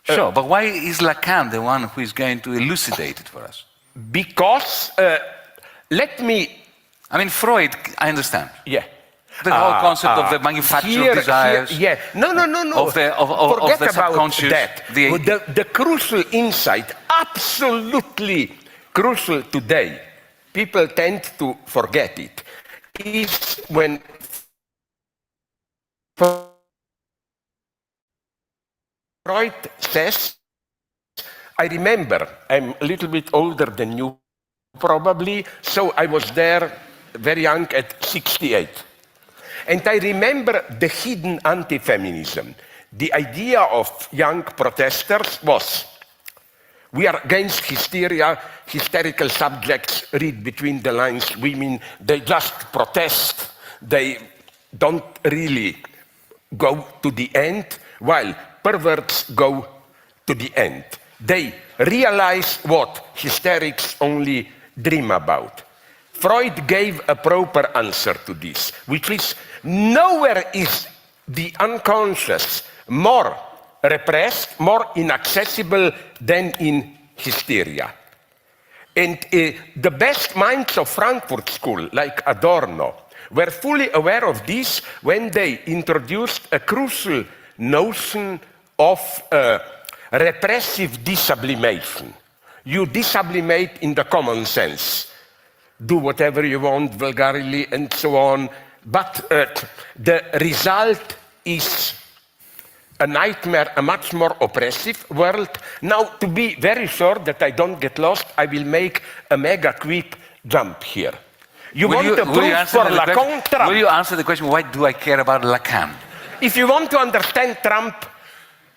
Sure, but why is Lacan the one who is going to elucidate it for us? Because, let me... I mean, Freud, I understand. Yeah. The whole concept of the manufacture of desires. Yeah. No. Forget Forget the about subconscious. that. The crucial insight, absolutely crucial today, people tend to forget it, is when Freud says, I remember, I'm a little bit older than you probably, so I was there very young at 68. And I remember the hidden anti-feminism. The idea of young protesters was, we are against hysteria, hysterical subjects read between the lines, women, they just protest, they don't really go to the end, while perverts go to the end. They realize what hysterics only dream about. Freud gave a proper answer to this, which is nowhere is the unconscious more repressed, more inaccessible than in hysteria. And the best minds of Frankfurt School, like Adorno, were fully aware of this when they introduced a crucial notion of repressive desublimation. You desublimate in the common sense. Do whatever you want, vulgarly, and so on. But the result is a nightmare, a much more oppressive world. Now, to be very sure that I don't get lost, I will make a mega quick jump here. You want to prove for Lacan Trump? Will you answer the question, why do I care about Lacan? If you want to understand Trump,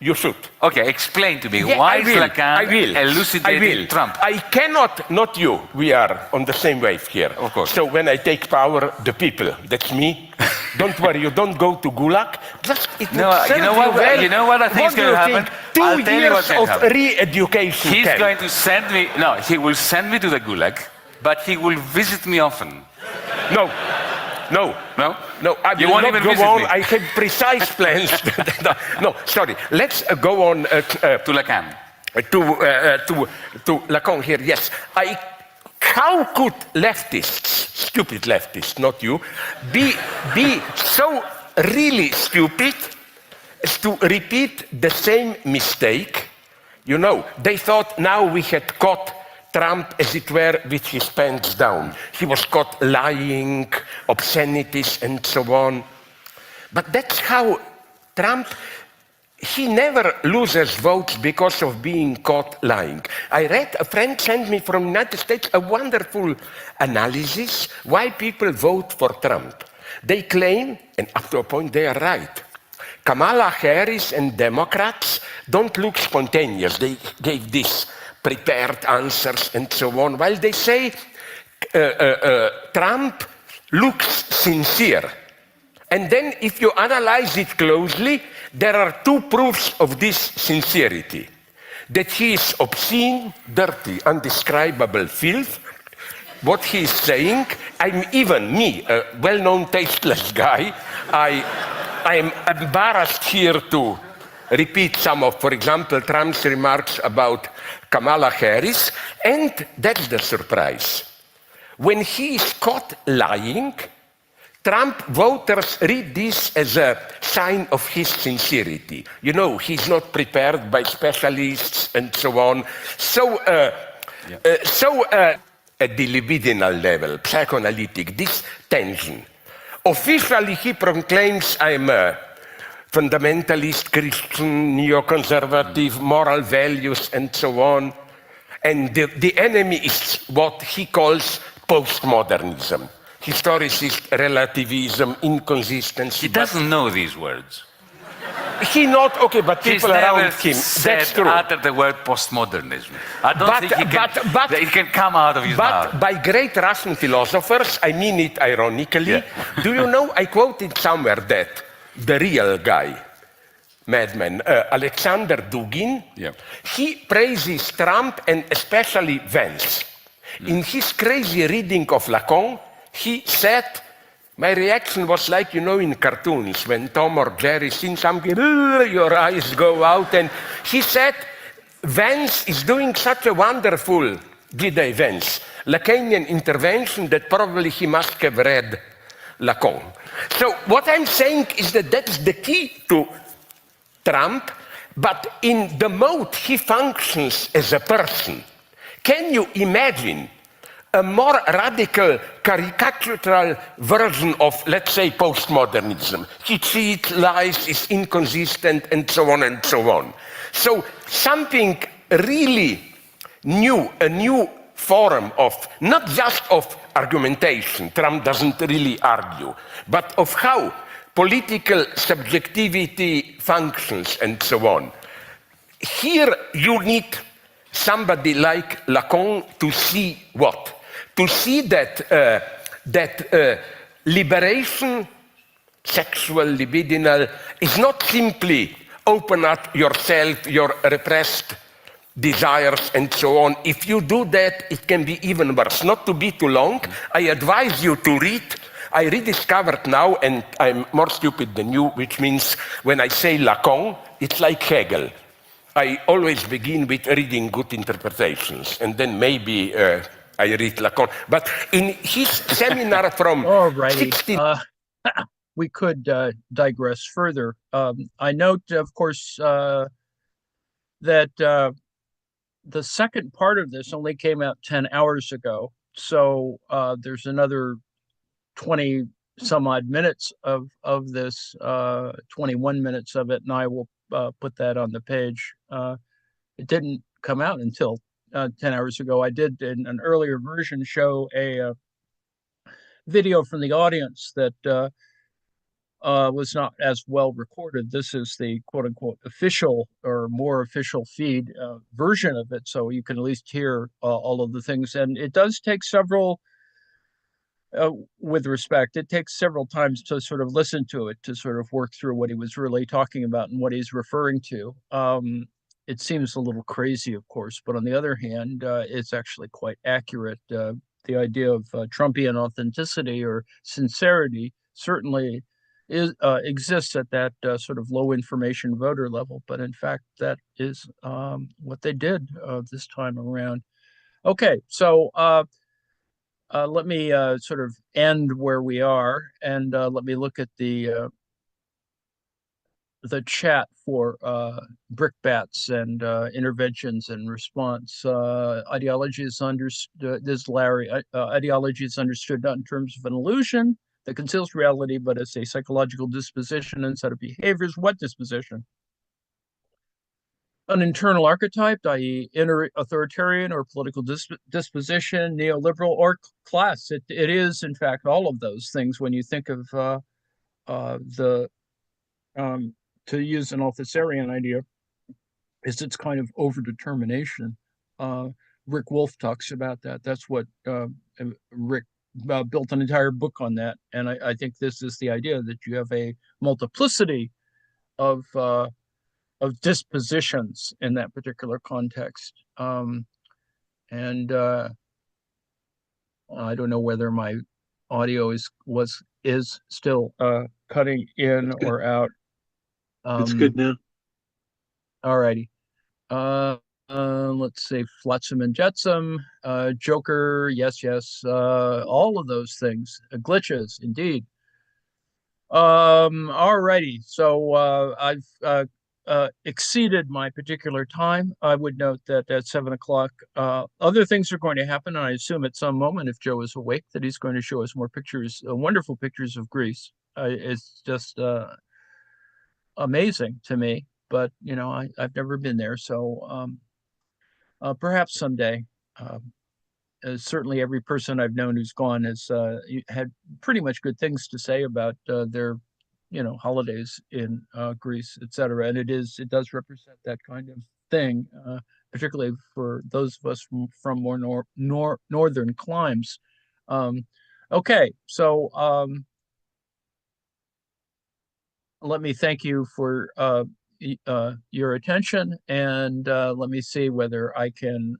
you should. Okay, explain to me, why is Lacan elucidating Trump? I cannot, not you, we are on the same wave here. Of course. So when I take power, the people, that's me. Don't worry, you don't go to Gulag. Just, it No, would serve you know what I think What is do going you to happen? think? I'll 2 tell you years what's going to of happen. re-education He's camp. going to send me, no, he will send me to the Gulag, but he will visit me often. No. No, No? no, I You will won't not even go visit on. me. I have precise plans. No, sorry. Let's go on To Lacan. to Lacan here. Yes, how could leftists, stupid leftists, not you, be so really stupid as to repeat the same mistake? You know, they thought now we had caught Trump, as it were, with his pants down. He was caught lying, obscenities, and so on. But that's how Trump, he never loses votes because of being caught lying. I read, a friend sent me from the United States a wonderful analysis why people vote for Trump. They claim, and up to a point they are right, Kamala Harris and Democrats don't look spontaneous. They gave this prepared answers and so on, while they say Trump looks sincere. And then if you analyze it closely, there are two proofs of this sincerity. That he is obscene, dirty, undescribable filth. What he is saying, I'm even me, a well-known tasteless guy, I am embarrassed here to repeat some of, for example, Trump's remarks about Kamala Harris, and that's the surprise. When he is caught lying, Trump voters read this as a sign of his sincerity. You know, he's not prepared by specialists and so on. So, at the libidinal level, psychoanalytic, this tension. Officially, he proclaims, I'm a fundamentalist, Christian, neoconservative, moral values, and so on. And the enemy is what he calls postmodernism. Historicist, relativism, inconsistency. He doesn't know these words. He not, okay, but He's people never around him, that's true. uttered the word postmodernism. I don't think it can come out of his mouth. But by great Russian philosophers, I mean it ironically, Yeah. do you know, I quoted somewhere that the real guy, madman, Alexander Dugin, he praises Trump and especially Vance. In his crazy reading of Lacan, he said, my reaction was like, you know, in cartoons, when Tom or Jerry see something, your eyes go out, and he said, Vance is doing such a wonderful, G-Day Vance, Lacanian intervention that probably he must have read Lacan. So what I'm saying is that that's the key to Trump, but in the mode he functions as a person. Can you imagine a more radical, caricatural version of, let's say, postmodernism? He cheats, lies, is inconsistent, and so on and so on. So something really new, a new form of, not just of argumentation, Trump doesn't really argue, but of how political subjectivity functions and so on. Here you need somebody like Lacan to see what? To see that liberation, sexual, libidinal, is not simply open up yourself, your repressed desires and so on. If you do that, it can be even worse. Not to be too long, I advise you to read. I rediscovered now, and I'm more stupid than you, which means when I say Lacan, it's like Hegel. I always begin with reading good interpretations, and then maybe I read Lacan. But in his seminar from All righty. 16... We could digress further. I note, of course, that the second part of this only came out 10 hours ago. So there's another 20 some odd minutes of this, 21 minutes of it, and I will put that on the page. It didn't come out until 10 hours ago. I did, in an earlier version, show a video from the audience that was not as well recorded. This is the quote-unquote official or more official feed version of it, so you can at least hear all of the things. And it does take several, with respect, it takes several times to sort of listen to it, to sort of work through what he was really talking about and what he's referring to. It seems a little crazy, of course, but on the other hand, it's actually quite accurate. the idea of Trumpian authenticity or sincerity certainly exists at that sort of low information voter level. But in fact, that is what they did this time around. Okay, so let me sort of end where we are, and let me look at the chat for brickbats and interventions and response. Ideology is understood. This is Larry. Ideology is understood not in terms of an illusion that conceals reality, but as a psychological disposition and set of behaviors. What disposition? An internal archetype, i.e., inner authoritarian or political disposition, neoliberal or class. It is, in fact, all of those things when you think of the to use an Althusserian idea, is its kind of overdetermination. Rick Wolf talks about that. That's what Rick built an entire book on that. And I think this is the idea that you have a multiplicity of dispositions in that particular context. And I don't know whether my audio is still cutting in or out. It's good now. All righty. Let's say Flotsam and Jetsam, Joker, yes, all of those things, glitches, indeed. All righty. So I've exceeded my particular time. I would note that at 7 o'clock, other things are going to happen. And I assume at some moment, if Joe is awake, that he's going to show us more pictures, wonderful pictures of Greece. It's just amazing to me. But, you know, I've never been there. So perhaps someday. Certainly every person I've known who's gone has had pretty much good things to say about their, you know, holidays in Greece, etc. And it does represent that kind of thing, particularly for those of us from more northern climes. Okay, so let me thank you for your attention, and let me see whether I can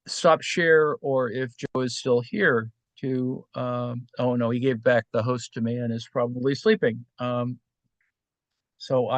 stop share or if Joe is still here to oh no, he gave back the host to me and is probably sleeping. So I